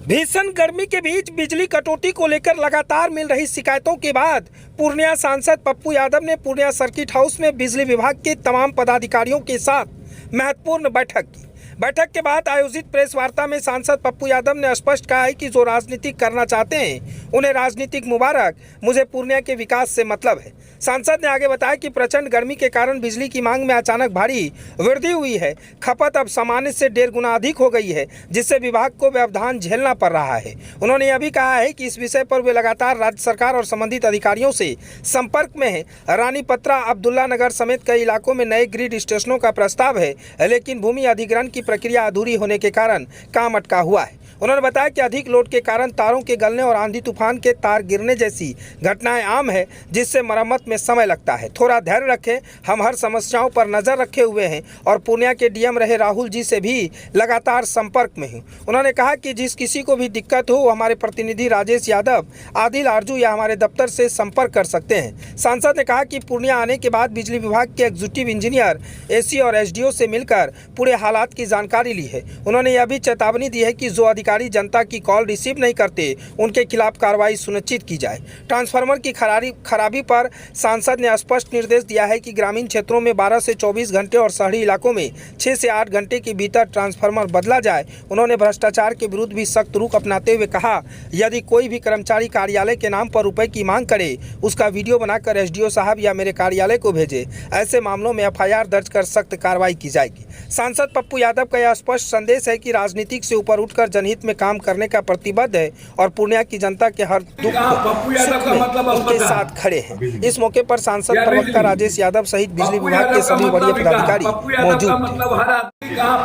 भीषण गर्मी के बीच बिजली कटौती को लेकर लगातार मिल रही शिकायतों के बाद पूर्णिया सांसद पप्पू यादव ने पूर्णिया सर्किट हाउस में बिजली विभाग के तमाम पदाधिकारियों के साथ महत्वपूर्ण बैठक की। बैठक के बाद आयोजित प्रेस वार्ता में सांसद पप्पू यादव ने स्पष्ट कहा है कि जो राजनीति करना चाहते हैं उन्हें राजनीतिक मुबारक, मुझे पूर्णिया के विकास से मतलब है। सांसद ने आगे बताया कि प्रचंड गर्मी के कारण बिजली की मांग में अचानक भारी वृद्धि हुई है। खपत अब सामान्य से 1.5 गुना अधिक हो गई है, जिससे विभाग को व्यवधान झेलना पड़ रहा है। उन्होंने यह भी कहा है कि इस विषय पर वे लगातार राज्य सरकार और संबंधित अधिकारियों से संपर्क में है। रानी पत्रा, अब्दुल्ला नगर समेत कई इलाकों में नए ग्रिड स्टेशनों का प्रस्ताव है, लेकिन भूमि अधिग्रहण की प्रक्रिया अधूरी होने के कारण काम अटका हुआ है। उन्होंने बताया कि अधिक लोड के कारण तारों के गलने और आंधी तूफान के तार गिरने जैसी घटनाएं आम है, जिससे मरम्मत में समय लगता है। थोड़ा धैर्य रखें, हम हर समस्याओं पर नजर रखे हुए हैं और पूर्णिया के डीएम रहे राहुल जी से भी लगातार संपर्क में हूँ। उन्होंने कहा कि जिस किसी को भी दिक्कत हो हमारे प्रतिनिधि राजेश यादव, आदिल आरजू या हमारे दफ्तर से संपर्क कर सकते हैं। सांसद ने कहा कि पूर्णिया आने के बाद बिजली विभाग के एग्जीक्यूटिव इंजीनियर, एसी और एसडीओ से मिलकर पूरे हालात की जानकारी ली है। उन्होंने यह भी चेतावनी दी है कि जो अधिकारी जनता की कॉल रिसीव नहीं करते उनके खिलाफ कार्रवाई सुनिश्चित की जाए। ट्रांसफार्मर की खराबी पर सांसद ने स्पष्ट निर्देश दिया है कि ग्रामीण क्षेत्रों में 12 से 24 घंटे और शहरी इलाकों में 6 से 8 घंटे के भीतर ट्रांसफार्मर बदला जाए। उन्होंने भ्रष्टाचार के विरुद्ध भी सख्त रुख अपनाते हुए कहा, यदि कोई भी कर्मचारी कार्यालय के नाम पर रुपए की मांग करे, उसका वीडियो बनाकर एसडीओ साहब या मेरे कार्यालय को भेजे। ऐसे मामलों में एफआईआर दर्ज कर सख्त कार्रवाई की जाएगी। सांसद पप्पू यादव का यह स्पष्ट संदेश है कि राजनीतिक से ऊपर उठकर जनहित में काम करने का प्रतिबद्ध है और पूर्णिया की जनता के हर दुख उनके साथ खड़े हैं। इस मौके पर सांसद प्रवक्ता राजेश यादव सहित बिजली विभाग के सभी वरीय पदाधिकारी मौजूद थे।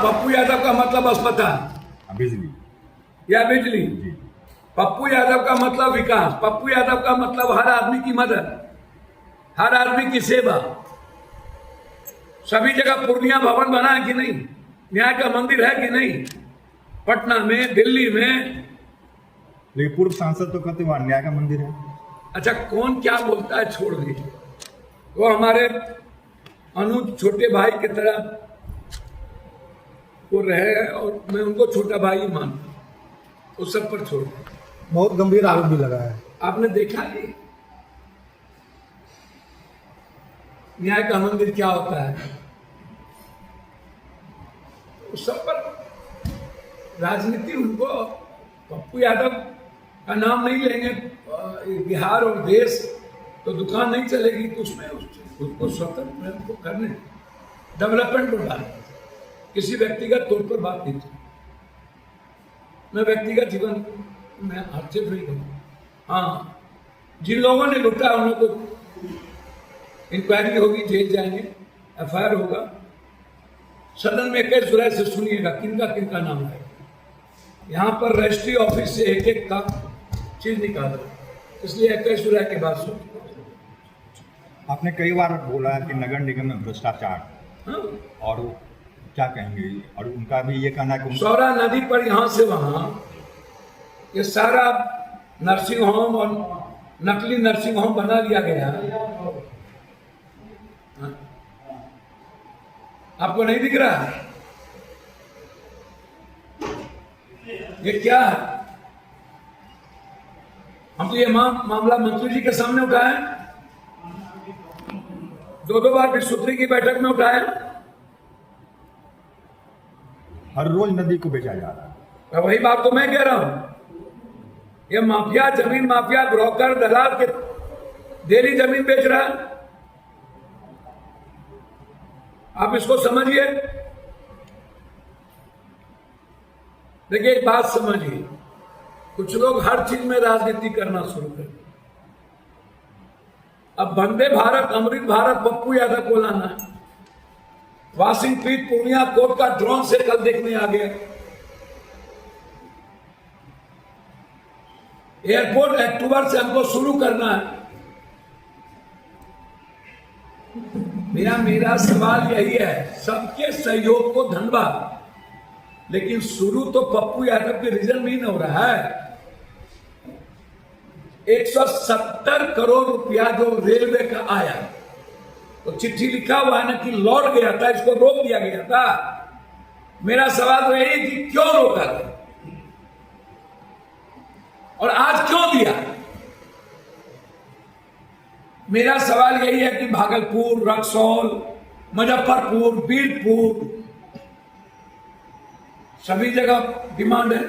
पप्पू यादव का मतलब अस्पताल, बिजली या बिजली। पप्पू यादव का मतलब विकास। पप्पू यादव का मतलब हर आदमी की मदद, हर आदमी की सेवा। सभी जगह पूर्णिया भवन बना है कि नहीं? न्याय का मंदिर है कि नहीं? पटना में, दिल्ली में। लेकिन पूर्व सांसद तो कहते वहां न्याय का मंदिर है। अच्छा, कौन क्या बोलता है छोड़ दीजिए। वो हमारे अनुज छोटे भाई की तरह वो रहे और मैं उनको छोटा भाई ही मानता हूं। उस सब पर छोड़ दे। बहुत गंभीर आरोप भी लगा है। आपने देखा नहीं न्याय का मंदिर क्या होता है? उस सब पर राजनीति, उनको पप्पू यादव का नाम नहीं लेंगे बिहार और देश तो दुकान नहीं चलेगी। तो उसमें उसको स्वतंत्र को करने, डेवलपमेंट को डालना, किसी व्यक्तिगत तौर पर बात नहीं थी। मैं व्यक्तिगत जीवन में आक्षेप नहीं करूँगा। हाँ, जिन लोगों ने लूटा उन लोगों को इंक्वायरी होगी, जेल जाएंगे, एफआईआर होगा। सदन में 21 जुलाई से सुनिएगा किनका किनका नाम है। यहाँ पर रजिस्ट्री ऑफिस से एक एक का चीज निकाला, इसलिए 21 जुलाई के बाद सुनिए। आपने कई बार बोला है कि नगर निगम में भ्रष्टाचार। हाँ? और क्या कहेंगे? और उनका भी ये कहना है कि सौरा नदी पर यहाँ से वहाँ ये सारा नर्सिंग होम और नकली नर्सिंग होम बना लिया गया। हाँ? आपको नहीं दिख रहा है? ये क्या है? हम तो ये मामला मंत्री जी के सामने उठाए, 2 बार विश्व सूत्री की बैठक में उठाए। हर रोज नदी को बेचा जा रहा है। वही बात तो मैं कह रहा हूं। ये माफिया, जमीन माफिया, ब्रोकर, दलाल के डेली जमीन बेच रहा है। आप इसको समझिए। देखिए, एक बात समझिए, कुछ लोग हर चीज में राजनीति करना शुरू कर दिए। अब वंदे भारत, अमृत भारत पप्पू यादव को लाना है। वाशिंग पीट पूर्णिया कोर्ट का ड्रोन से कल देखने आ गया। एयरपोर्ट अक्टूबर से हमको शुरू करना है। मेरा सवाल यही है, सबके सहयोग को धन्यवाद, लेकिन शुरू तो पप्पू यादव के रीजन में ही न हो रहा है। 170 करोड़ रुपया जो रेलवे का आया, तो चिट्ठी लिखा हुआ है ना कि लौट गया था, इसको रोक दिया गया था। मेरा सवाल तो यही कि क्यों रोका था? और आज क्यों दिया? मेरा सवाल यही है कि भागलपुर, रक्सौल, मुजफ्फरपुर, बीरपुर, सभी जगह डिमांड है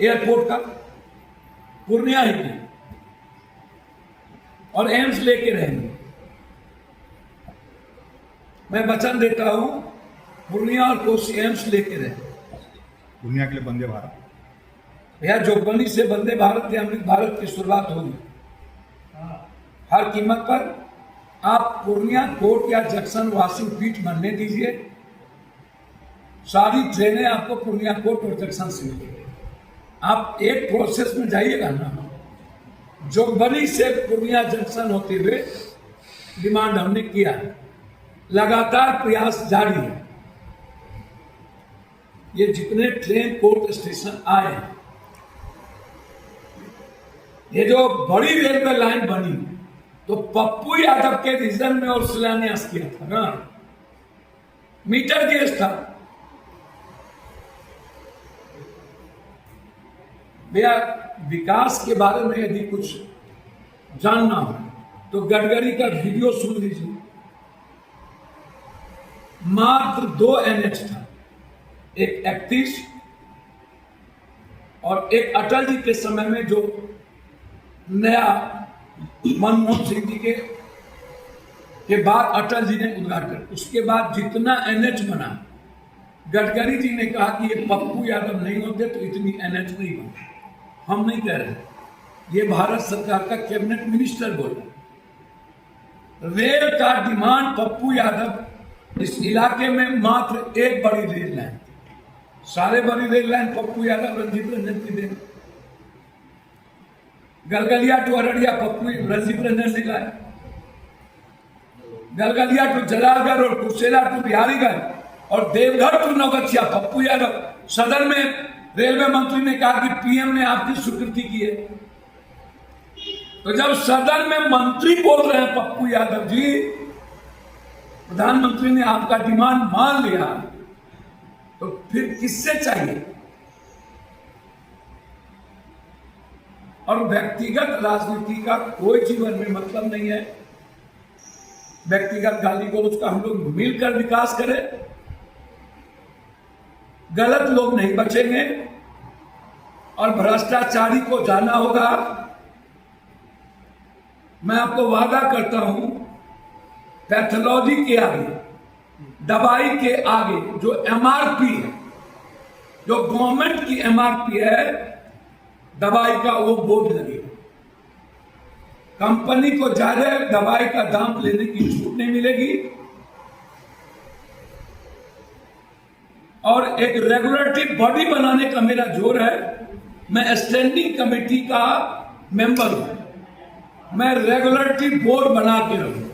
एयरपोर्ट का, पूर्णिया ही नहीं, और एम्स लेके रहेंगे। मैं वचन देता हूं पूर्णिया और कोसी एम्स लेके रहे। दुनिया के लिए वंदे भारत। भैया जोगबनी से वंदे भारत या अमृत भारत की शुरुआत होगी। हर कीमत पर आप पूर्णिया कोर्ट या जंक्शन वाशिंग पीठ बनने दीजिए, सारी ट्रेनें आपको पूर्णिया कोर्ट और जंक्शन से मिलेंगी। आप एक प्रोसेस में जाइएगा ना, जोगबनी से पूर्णिया जंक्शन होते हुए डिमांड हमने किया है, लगातार प्रयास जारी है। ये जितने ट्रेन कोर्ट स्टेशन आए हैं, ये जो बड़ी रेलवे लाइन बनी तो पप्पू यादव के रीजन में और शिलान्यास किया था ना, मीटर गेज था। भैया विकास के बारे में यदि कुछ जानना हो तो गडकरी का वीडियो सुन लीजिए। मात्र 2 NH था, एक 31 और एक अटल जी के समय में जो नया मनमोहन सिंह जी के बाद अटल जी ने उद्घाटन, उसके बाद जितना NH बना, गडकरी जी ने कहा कि ये पप्पू यादव नहीं होते तो इतनी NH नहीं बनती। हम नहीं कह रहे, ये भारत सरकार का कैबिनेट मिनिस्टर बोला। रेल का डिमांड पप्पू यादव इस इलाके में मात्र एक बड़ी रेल लाइन, सारे बड़ी रेल लाइन पप्पू यादव रणजीत रंजन की देन। गलगलिया टू अररिया पप्पू रणजीत रंजन ने लाया, गलगलिया टू जलालगढ़ और कुर्सेला टू बिहारीगंज और देवघर टू नौगछिया पप्पू यादव। सदन में रेलवे मंत्री ने कहा कि पीएम ने आपकी स्वीकृति की है। तो जब सदन में मंत्री बोल रहे हैं पप्पू यादव जी, प्रधानमंत्री ने आपका डिमांड मान लिया, तो फिर किससे चाहिए? और व्यक्तिगत राजनीति का कोई जीवन में मतलब नहीं है। व्यक्तिगत गाली गलौज का हम लोग मिलकर विकास करें, गलत लोग नहीं बचेंगे और भ्रष्टाचारी को जाना होगा। मैं आपको वादा करता हूं, पैथोलॉजी के आगे, दवाई के आगे जो MRP है, जो गवर्नमेंट की MRP है दवाई का, वो बोर्ड लगेगा। कंपनी को ज्यादा दवाई का दाम लेने की छूट नहीं मिलेगी और एक रेगुलेटरी बॉडी बनाने का मेरा जोर है। मैं स्टैंडिंग कमेटी का मेंबर हूं, मैं रेगुलेटरी बोर्ड बना के रहूंगा।